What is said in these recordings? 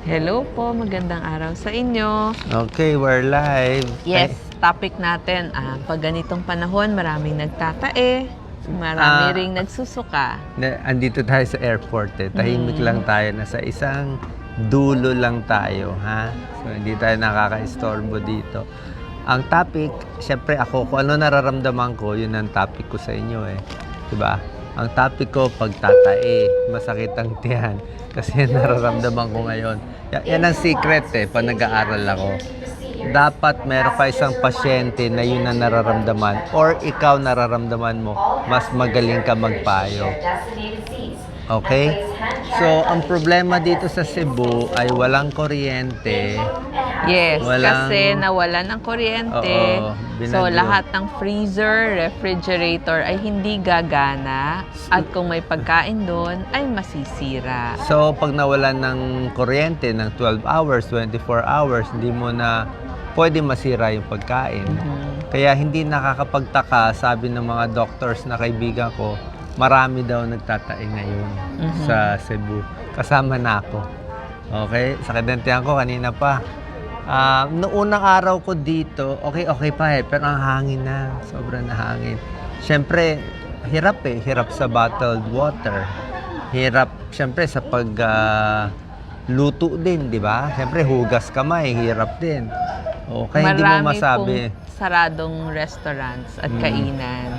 Hello po, magandang araw sa inyo. Okay, we're live. Yes, topic natin, pag ganitong panahon, maraming nagtatae, marami ring nagsusuka. Andito tayo sa airport eh. Tahimik lang tayo. Nasa isang dulo lang tayo, ha? So, hindi tayo nakaka-istorbo dito. Ang topic, syempre ako, kung ano nararamdaman ko, yun ang topic ko sa inyo eh. Diba? Ang topic ko, pagtatae, masakit ang tiyan. Kasi nararamdaman ko ngayon. Yan ang secret eh, pag nag-aaral ako. Dapat meron ka isang pasyente na yun ang nararamdaman or ikaw nararamdaman mo, mas magaling ka magpayo. Okay? So, ang problema dito sa Cebu ay walang kuryente. Yes, kasi nawalan ng kuryente. Oo, So, binagyo. lahat ng freezer, refrigerator ay hindi gagana. At kung may pagkain doon, ay masisira. So, pag nawalan ng kuryente ng 12 hours, 24 hours, hindi mo na pwede masira yung pagkain. Kaya hindi nakakapagtaka, sabi ng mga doctors na kaibigan ko, marami daw nagtatae ngayon sa Cebu. Kasama na ako. Okay? Sa kadentihan ko kanina pa. Noong unang araw ko dito, okay pa eh. Pero ang hangin na. Sobrang hangin. Siyempre, hirap eh. Hirap sa bottled water. Hirap, siyempre, sa luto din, di ba? Siyempre, hugas kamay. Hirap din. Okay, hindi mo masabi. Pong saradong restaurants at kainan.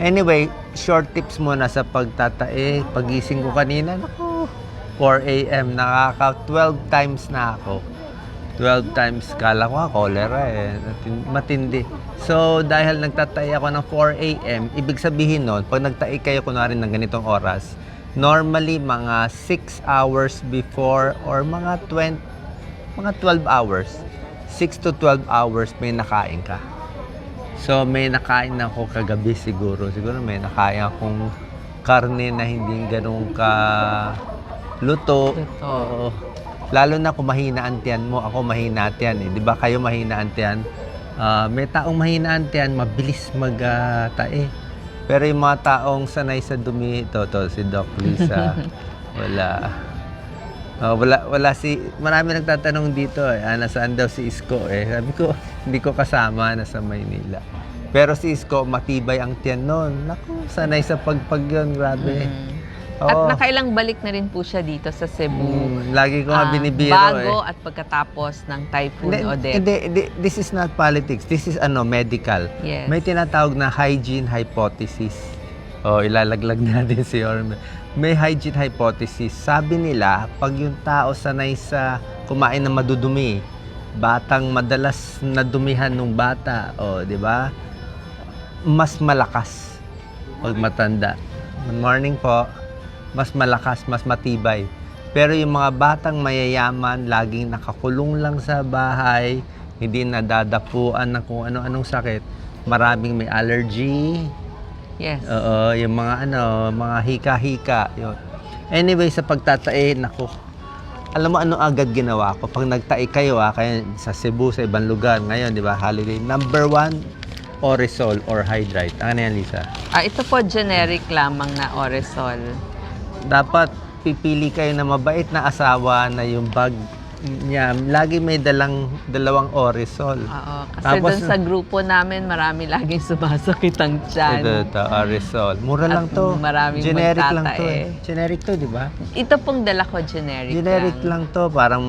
Anyway, short tips muna sa pagtatae. Pagising ko kanina, naku, 4 a.m. Nakaka 12 times na ako. 12 times, kala ko cholera eh. Matindi. So, dahil nagtatae ako ng 4 a.m., ibig sabihin nun, pag nagtae kayo kunwari ng ganitong oras, normally mga 6 hours before or mga 12 hours, 6 to 12 hours may nakain ka. So, may nakain ako kagabi siguro. Siguro may nakain akong karne na hindi ganun ka luto. Oo. Lalo na kung mahina ang tiyan mo. Ako mahina ang tiyan eh. Di ba kayo mahina ang tiyan? May taong mahina ang tiyan, mabilis mag-tae. Pero yung mga taong sanay sa dumi, si Doc Lisa, marami nagtatanong dito eh, nasaan daw si Isko eh. Sabi ko, hindi ko kasama, nasa Maynila. Pero si Isko, matibay ang tiyan noon. Naku, sanay sa pagpag yun, grabe. At nakailang balik na rin po siya dito sa Cebu. Lagi ko nga binibiro bago at pagkatapos ng Typhoon Odette. Hindi, this is not politics. This is medical. Yes. May tinatawag na hygiene hypothesis. Ilalaglag natin si Orme. May hygiene hypothesis. Sabi nila, pag yung tao sanay sa kumain ng madudumi, batang madalas nadumihan ng bata, di ba? Mas malakas pag matanda. Good morning po. Mas malakas, mas matibay. Pero yung mga batang mayayaman, laging nakakulong lang sa bahay, hindi nadadapuan ng kung ano-anong sakit, maraming may allergy. Yes. Yung mga hika-hika. Yun. Anyway, sa pagtatae, naku, alam mo ano agad ginawa ko? Pag nagtae kayo, kaya sa Cebu, sa ibang lugar, ngayon, di ba, holiday, number 1, Orisol or Hydrate. Ano yan, Lisa? Ito po, generic lamang na Oresol. Dapat pipili kayo na mabait na asawa na yung bag niya. Lagi may dalawang Orisol. Oo, kasi Tapos, doon sa grupo namin, marami laging sumasakit ang tiyan. Ito, Orisol. Mura lang to. Maraming generic lang to magtatae. Generic to, di ba? Ito pong dala ko, generic Lang to. Parang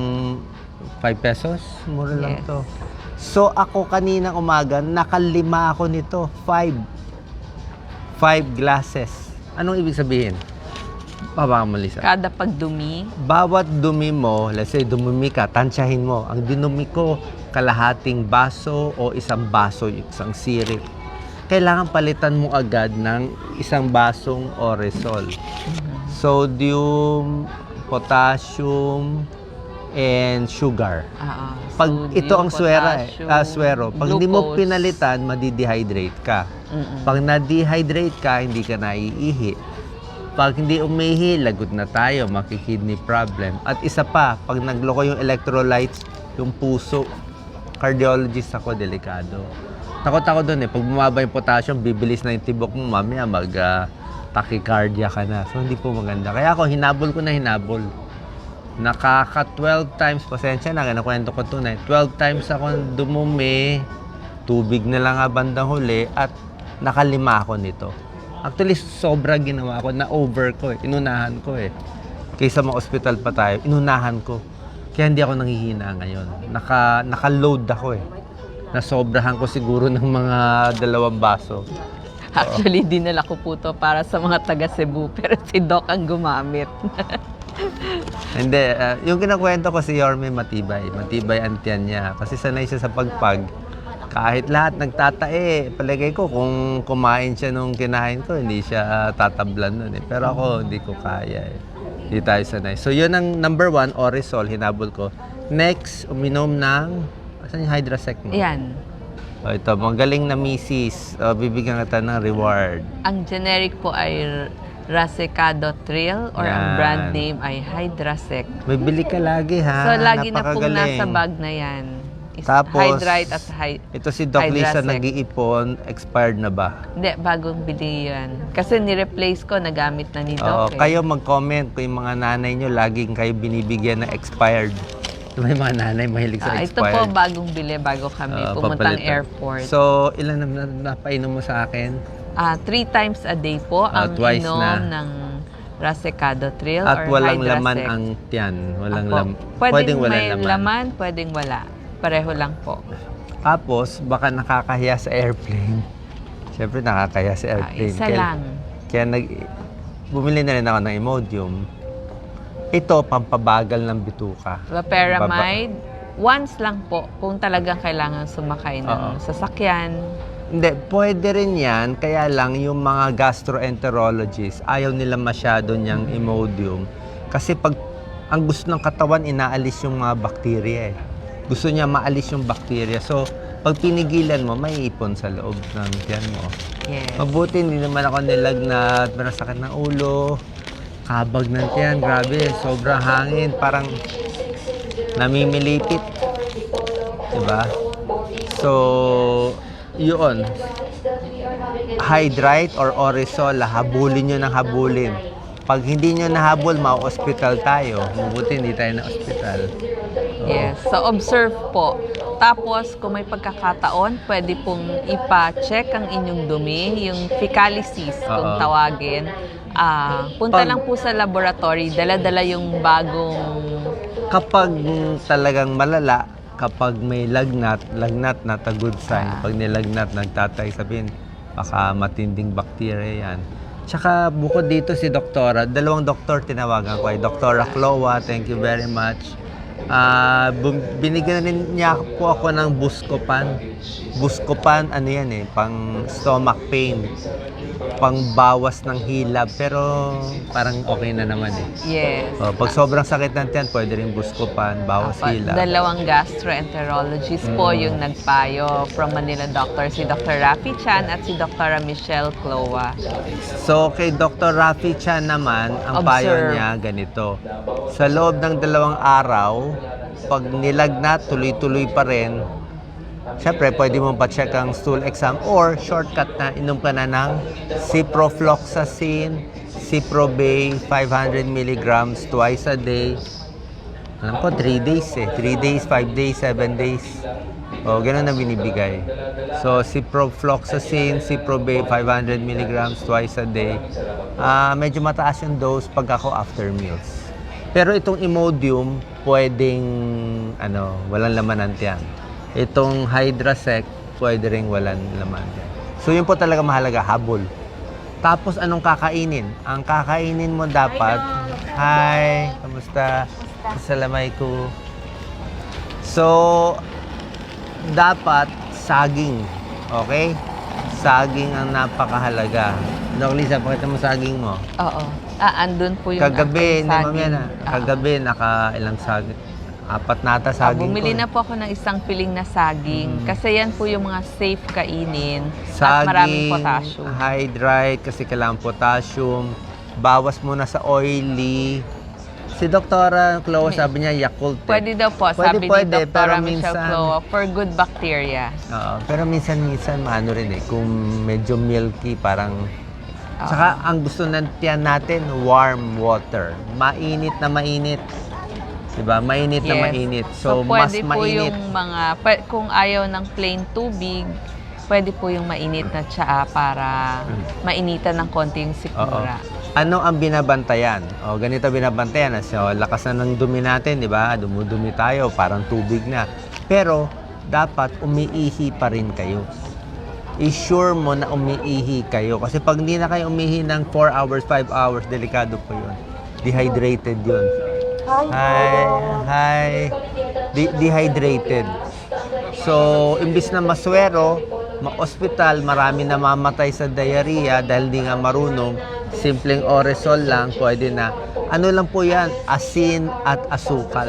5 pesos. Mura lang Yes. to. So, ako kaninang umaga, nakalima ako nito. 5 glasses. Anong ibig sabihin? Baka mo, Lisa. Kada pagdumi. Bawat dumi mo, let's say dumumi ka, tansyahin mo. Ang dinumi ko, kalahating baso o isang baso, isang sirip. Kailangan palitan mo agad ng isang basong Oresol. Sodium, potassium, and sugar. Pag ito ang swero. Pag hindi mo pinalitan, madi-dehydrate ka. Pag na-dehydrate ka, hindi ka naiihi. Pag hindi umihi, lagot na tayo, makikidney problem. At isa pa, pag nagloko yung electrolytes, yung puso, cardiologist ako, delikado. Takot ako doon eh. Pag bumaba yung potassium, bibilis na yung tibok mo, mamaya tachycardia ka na. So, hindi po maganda. Kaya ako, hinabol ko na hinabol. Nakaka 12 times, pasensya na, kinakwento ko tunay. 12 times ako dumumi, tubig na lang nga bandang huli, at nakalima ako nito. Actually, sobra ginawa ko, na-over ko inunahan ko Kaysa ma-hospital pa tayo, inunahan ko. Kaya hindi ako nanghihina ngayon. Naka-load ako Nasobrahan ko siguro ng mga 2 baso. Actually, dinala ko po to para sa mga taga Cebu, pero si Doc ang gumamit. Hindi, yung kinakwento ko si Yorme matibay. Matibay ang tiyan niya. Kasi sanay siya sa pagpag. Kahit lahat nagtatae, palagay ko kung kumain siya nung kinain ko, hindi siya tatablan nun Pero ako, hindi ko kaya Hindi tayo sanay. So yun ang number 1, Orisol, hinabol ko. Next, uminom ng, asan yung Hydrasec mo? Yan. Ito, magaling na misis. Bibigyan kita ng reward. Ang generic po ay Rasecado Thrill or ang Yan. brand name ay Hydrasec. May bili ka lagi ha. So, lagi na pong Napakagaling. nasa bag na yan. Tapos, Hydrate at ito si Doc Lisa Hydrasec. nag-iipon, expired na ba? Hindi, bagong bili yan. Kasi ni-replace ko, nagamit na ni Oo, Doc. kayo mag-comment kung yung mga nanay nyo laging kayo binibigyan na expired. May mga nanay mahilig sa Ito po, expired. bagong bili, bago kami pumuntang Papalitan. airport. So, ilan na napainom mo sa akin? 3 times a day po ang twice inom na. ng Rasecado Thrill At or walang Hydrasec. laman ang tiyan. Walang Apo. pwedeng walang may laman. laman, pwedeng wala. Pareho lang po. Tapos, baka nakakahiya sa airplane. Siyempre, nakakahiya sa airplane. Isa lang. Kaya bumili na rin ako ng Imodium. Ito, pampabagal ng bituka. Loperamide, once lang po kung talagang kailangan sumakay ng sasakyan. Hindi, pwede rin yan. Kaya lang yung mga gastroenterologists, ayaw nila masyado niyang Imodium. Kasi pag ang gusto ng katawan, inaalis yung mga bakterya Gusto niya maalis yung bakterya. So, pag pinigilan mo, may ipon sa loob ng tiyan mo. Yes. Mabuti, hindi naman ako nilagnat, may sakit ng ulo, kabag ng tiyan, grabe, sobrang hangin, parang namimilipit. Diba? So, yun. Hydrate or Orisol, habulin nyo ng habulin. Pag hindi nyo nahabol, ma-hospital tayo. Mabuti, hindi tayo na-hospital. Yes. So, observe po. Tapos, kung may pagkakataon, pwede pong ipa-check ang inyong dumi, yung fecalysis, kung tawagin. Punta lang po sa laboratory, dala-dala yung bagong... Kapag talagang malala, kapag may lagnat not a good sign. Pag nilagnat, nagtatay, sabihin, baka matinding bacteria yan. Tsaka bukod dito si Doktora, 2 doktor tinawagan ko ay Doktora Chloa, thank you very much. Binigyan rin niya po ako ng Buscopan. Buscopan, ano yan pang stomach pain. Pang bawas ng hilab, pero parang okay na naman Yes. Pag sobrang sakit ng tiyan, pwede rin Buscopan, bawas hilab. 2 gastroenterologist po yung nagpayo from Manila Doctor, si Dr. Rafi Chan at si Dr. Michelle Cloa. So, kay Dr. Rafi Chan naman, ang payo Observe. niya ganito. Sa loob ng 2 araw, pag nilagnat, tuloy-tuloy pa rin, siyempre, pwede mo pa-check ang stool exam or shortcut na, inom ka na ng ciprofloxacin, Ciprobay, 500 milligrams twice a day. Alam ko, 3 days 3 days, 5 days, 7 days. Ganun na binibigay. So, ciprofloxacin, Ciprobay, 500 milligrams twice a day. Medyo mataas yung dose pag ako after meals. Pero itong Imodium, pwedeng, walang laman ng tiyan. Itong Hydrasec, pwede rin walang laman. So, yun po talaga mahalaga, habol. Tapos, anong kakainin? Ang kakainin mo dapat, hi, kamusta? Assalamualaikum. So, dapat saging, okay? Saging ang napakahalaga. Doc Lisa, pakita mo saging mo. Oo. Andun po yung Kagabi, aking saging. Kagabi, ilang saging. 4 na ata saging bumili ko. na po ako ng isang piling na saging. Kasi yan po yung mga safe kainin at Saging, maraming potassium. hydrate, kasi kailangan potassium. Bawas muna sa oily. Si Dr. Chloe, sabi niya, Yakult. Pwede daw po, Pwede, sabi pwede, ni Dr. pero Michelle minsan- Cloa, for good bacteria. Pero minsan maano rin kung medyo milky, parang... Tsaka ang gusto ng tiyan natin, warm water. Mainit na mainit. Diba? Mainit na Yes. mainit. So, mas pwede po mainit. yung kung ayaw ng plain tubig, pwede po yung mainit na tsaa para mainitan ng konti yung Oo. sikmura. Ano ang binabantayan? O, ganito binabantayan. So, lakas na ng dumi natin, di ba? Dumudumi tayo, parang tubig na. Pero, dapat umiihi pa rin kayo. I-sure mo na umiihi kayo. Kasi pag hindi na kayo umihi ng 4 hours, 5 hours, delikado po yun. Dehydrated yun. Hi. Dehydrated. So, imbis na maswero, ma-hospital, marami namamatay sa diarrhea dahil di nga marunong, simpleng Oresol lang, pwede na. Ano lang po yan? Asin at asukal.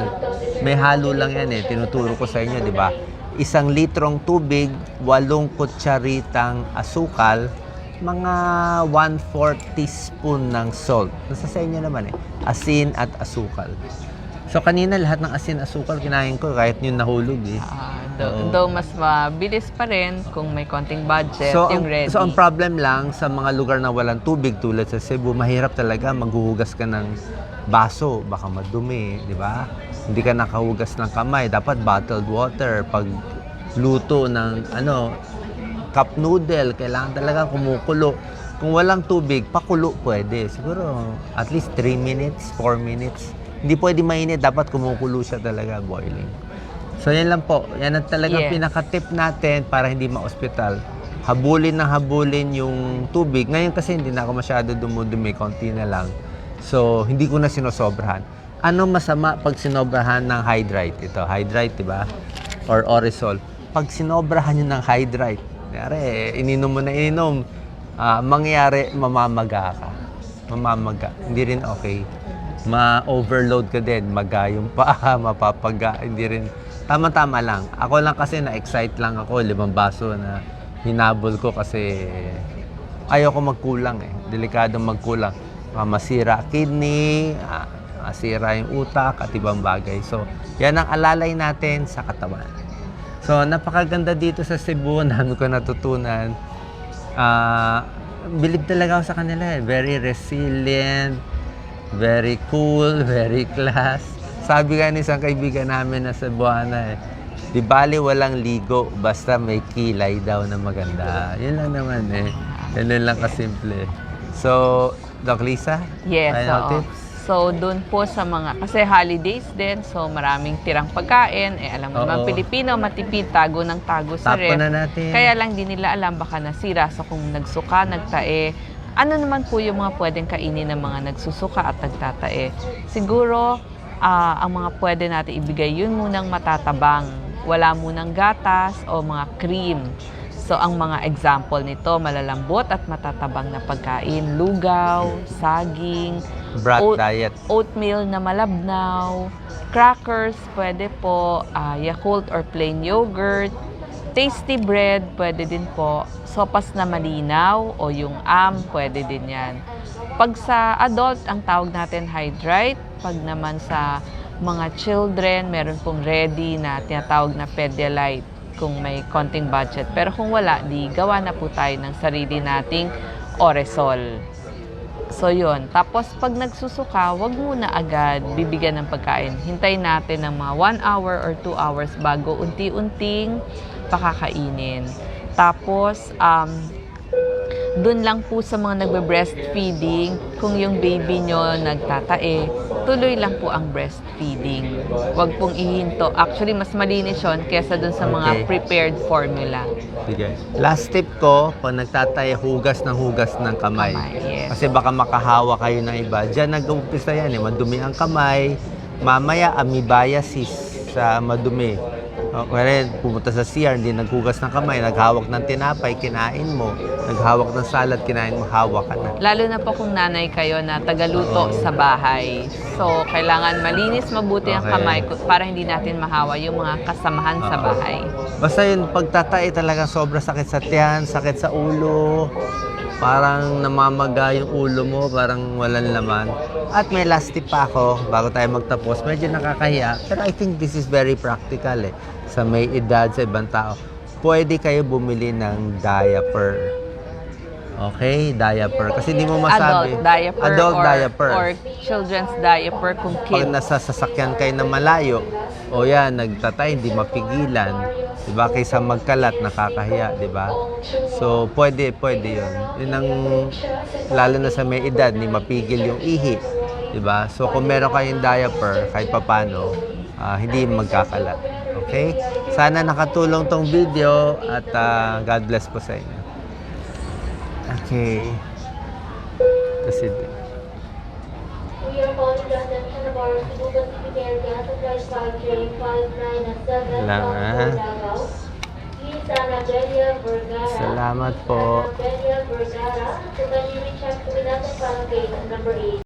May halo lang yan eh. Tinuturo ko sa inyo, di ba? 1 litrong tubig, 8 kutsaritang asukal, mga 1/4 teaspoon ng salt. Nasa sa inyo naman eh. Asin at asukal. So, kanina lahat ng asin asukal kinain ko kahit yung nahulog eh. Though mas mabilis pa rin kung may konting budget, So, yung ready. ang problem lang sa mga lugar na walang tubig tulad sa Cebu, mahirap talaga maghuhugas ka ng baso, baka madumi, di ba? Hindi ka nakahugas ng kamay, dapat bottled water. Pag luto ng cup noodle, kailangan talaga kumukulo. Kung walang tubig, pakulo pwede. Siguro at least 3 minutes, 4 minutes. Hindi pwede mainit, dapat kumukulo siya talaga, boiling. So, yan lang po. Yan ang talagang Yes. pinaka-tip natin para hindi ma-hospital. Habulin na habulin yung tubig. Ngayon kasi hindi na ako masyado dumudumi, konti na lang. So, hindi ko na sinosobrahan. Ano masama pag sinobrahan ng Hydrite? Ito, Hydrite, di ba? Or Oresol. Pag sinobrahan nyo ng Hydrite, ininom mo na ininom, mangyari, mamamaga ka. Mamamaga. Hindi rin okay. Ma-overload ka din. Maga yung paa, mapapaga. Hindi rin. Tama-tama lang. Ako lang kasi na-excite lang ako. 5 baso na hinabol ko kasi ayoko magkulang eh. Delikadong magkulang. Masira kidney, masira yung utak at ibang bagay. So, yan ang alalay natin sa katawan. So, napakaganda dito sa Cebu. Dami ko natutunan. Believe talaga ako sa kanila eh. Very resilient, very cool, very class. Sabi nga ni isang kaibigan namin na Cebuana eh, di bali walang ligo, basta may kilay daw na maganda. Yun lang naman eh. Ganun lang kasimple. So, Doc Lisa? Yes, final oo. tips? So, dun po sa kasi holidays din, so maraming tirang pagkain. Alam mo naman, Oo. Pilipino, matipid, tago ng tago sa Tapon ref. na natin. Kaya lang di nila alam, baka nasira. So, kung nagsuka, nagtae, ano naman po yung mga pwedeng kainin ng mga nagsusuka at nagtatae? Siguro, ang mga pwede natin ibigay, yun munang matatabang. Wala munang gatas o mga cream. So, ang mga example nito, malalambot at matatabang na pagkain. Lugaw, saging, Brat diet. oatmeal na malabnaw, crackers, pwede po, Yakult or plain yogurt, tasty bread, pwede din po, sopas na malinaw o yung pwede din yan. Pag sa adult, ang tawag natin Hydrite. Pag naman sa mga children, meron pong ready na tinatawag na Pedialyte kung may konting budget. Pero kung wala, di gawa na po tayo ng sarili nating Oresol. So yun. Tapos pag nagsusuka, wag muna agad bibigyan ng pagkain. Hintayin natin ng mga 1 hour or 2 hours bago unti-unting pakakainin. Tapos, dun lang po sa mga nagbe-breastfeeding, kung yung baby nyo nagtatae, tuloy lang po ang breastfeeding. Huwag pong ihinto. Actually, mas malinis yun kesa dun sa mga Okay. prepared formula. Sige. Last tip ko, pag nagtatay, hugas ng kamay. Yes. Kasi baka makahawa kayo ng iba. Diyan nag-umpisa yan eh. Madumi ang kamay. Mamaya, amoebiasis sa madumi. Kaya pumunta sa CR, hindi naghugas ng kamay, naghawak ng tinapay, kinain mo. Naghawak ng salad, kinain mo, hawak ka na. Lalo na po kung nanay kayo na tagaluto sa bahay. So, kailangan malinis mabuti ang Okay. kamay para hindi natin mahawa yung mga kasamahan sa bahay. Basta yun, pagtatay talaga sobra sakit sa tiyan, sakit sa ulo. Parang namamaga yung ulo mo, parang walang laman. At may last tip pa ako, bago tayo magtapos. Medyo nakakahiya, pero I think this is very practical eh. Sa may edad, sa ibang tao. Pwede kayo bumili ng diaper. Okay, diaper. Kasi di mo masabi. Adult Adult diaper, diaper. or children's diaper kung Pag kid. nasa sasakyan kayo na malayo, o yan, nagtatay, hindi mapigilan. Diba? Kaysa magkalat, nakakahiya, diba? So, pwede yun. Yun ang, lalo na sa may edad, hindi mapigil yung ihi. Diba? So, kung meron kayong diaper, kahit papano, hindi magkakalat. Okay? Sana nakatulong tong video at God bless po sa inyo. Okay. Kasi, We are calling the attention of our Subukan City area supply side train 59 and 7 Wala from nga. Davao. Please, Anabelia Vergara. salamat po. Anabelia Vergara. So can you reach out to with us at number 8.